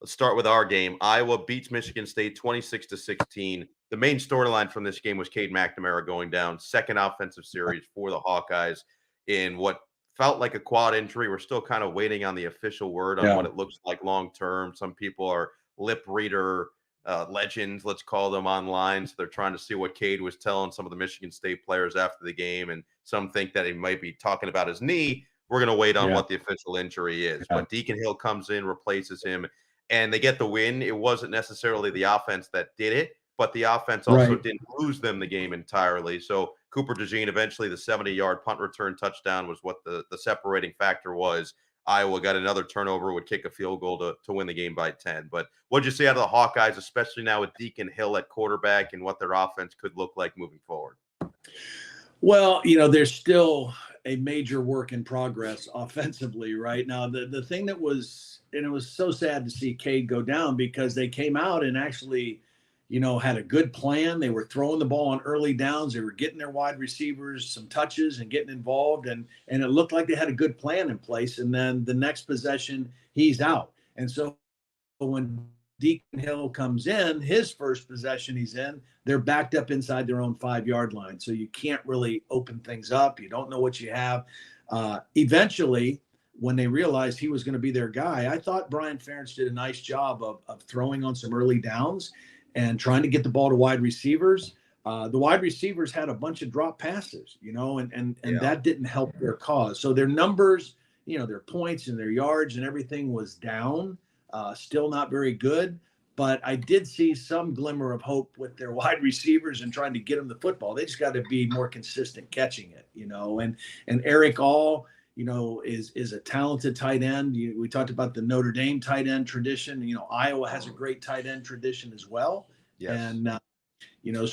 Let's start with our game. Iowa beats Michigan State 26-16. The main storyline from this game was Cade McNamara going down, second offensive series for the Hawkeyes in what felt like a quad injury. We're still kind of waiting on the official word on what it looks like long term. Some people are lip reader legends, let's call them, online. So they're trying to see what Cade was telling some of the Michigan State players after the game. And some think that he might be talking about his knee. We're going to wait on what the official injury is. But Deacon Hill comes in, replaces him, and they get the win. It wasn't necessarily the offense that did it, but the offense also didn't lose them the game entirely. So Cooper DeJean, eventually the 70-yard punt return touchdown was what the separating factor was. Iowa got another turnover, would kick a field goal to win the game by 10. But what did you see out of the Hawkeyes, especially now with Deacon Hill at quarterback, and what their offense could look like moving forward? Well, there's still a major work in progress offensively right now. The thing that was, and it was so sad to see Cade go down, because they came out and actually, had a good plan. They were throwing the ball on early downs. They were getting their wide receivers some touches and getting involved. And it looked like they had a good plan in place. And then the next possession, he's out. And so when Deacon Hill comes in, his first possession he's in, they're backed up inside their own 5-yard line. So you can't really open things up. You don't know what you have. Eventually, when they realized he was going to be their guy, I thought Brian Ferentz did a nice job of throwing on some early downs and trying to get the ball to wide receivers. The wide receivers had a bunch of drop passes, and that didn't help their cause. So their numbers, their points and their yards and everything was down. Still not very good, but I did see some glimmer of hope with their wide receivers and trying to get them the football. They just got to be more consistent catching it, and Eric All, is a talented tight end. We talked about the Notre Dame tight end tradition. Iowa has a great tight end tradition as well. Yes. And,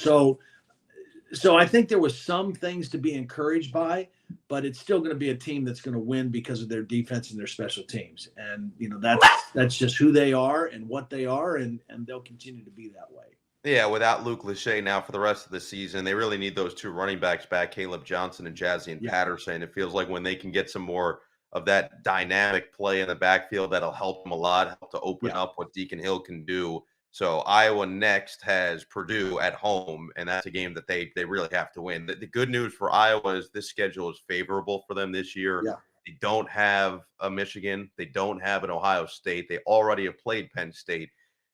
so I think there was some things to be encouraged by, but it's still going to be a team that's going to win because of their defense and their special teams. And, that's just who they are and what they are, and they'll continue to be that way. Yeah, without Luke Lachey now for the rest of the season, they really need those two running backs back, Caleb Johnson and Jazzy Patterson. It feels like when they can get some more of that dynamic play in the backfield, that'll help them a lot, help to open up what Deacon Hill can do. So Iowa next has Purdue at home, and that's a game that they really have to win. The good news for Iowa is this schedule is favorable for them this year. Yeah. They don't have a Michigan. They don't have an Ohio State. They already have played Penn State.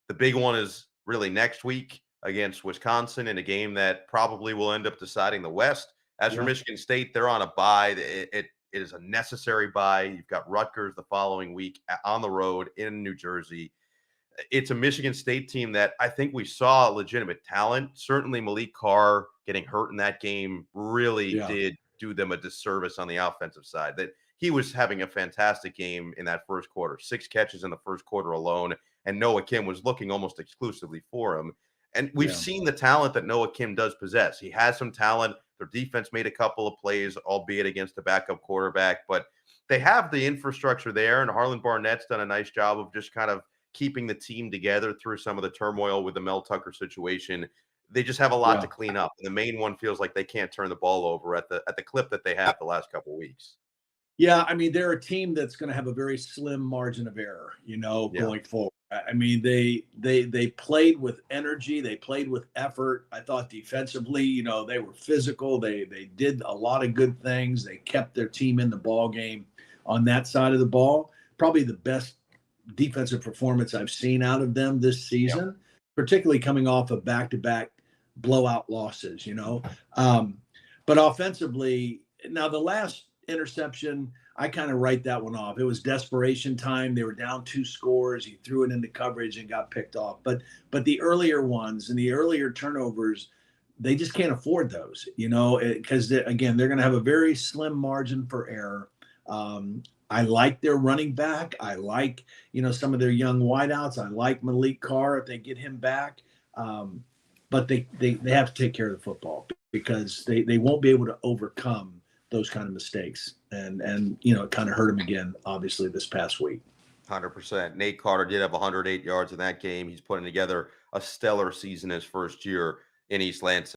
The big one is really next week against Wisconsin in a game that probably will end up deciding the West. As for Michigan State, they're on a bye. It is a necessary bye. You've got Rutgers the following week on the road in New Jersey. It's a Michigan State team that I think we saw legitimate talent. Certainly Malik Carr getting hurt in that game really did do them a disservice on the offensive side. That he was having a fantastic game in that first quarter, 6 catches in the first quarter alone, and Noah Kim was looking almost exclusively for him. And we've seen the talent that Noah Kim does possess. He has some talent. Their defense made a couple of plays, albeit against a backup quarterback, but they have the infrastructure there, and Harlan Barnett's done a nice job of just kind of keeping the team together through some of the turmoil with the Mel Tucker situation. They just have a lot to clean up. And the main one feels like they can't turn the ball over at the clip that they have the last couple of weeks. Yeah, I mean, they're a team that's going to have a very slim margin of error, going forward. I mean, they played with energy. They played with effort. I thought defensively, they were physical. They did a lot of good things. They kept their team in the ball game on that side of the ball. Probably the best defensive performance I've seen out of them this season, particularly coming off of back-to-back blowout losses, But offensively, now the last interception, I kind of write that one off. It was desperation time. They were down 2 scores. He threw it into coverage and got picked off. But the earlier ones and the earlier turnovers, they just can't afford those, because again, they're going to have a very slim margin for error. I like their running back. I like, some of their young wideouts. I like Malik Carr if they get him back. But they have to take care of the football, because they won't be able to overcome those kind of mistakes. And it kind of hurt him again, obviously, this past week. 100%. Nate Carter did have 108 yards in that game. He's putting together a stellar season his first year in East Lansing.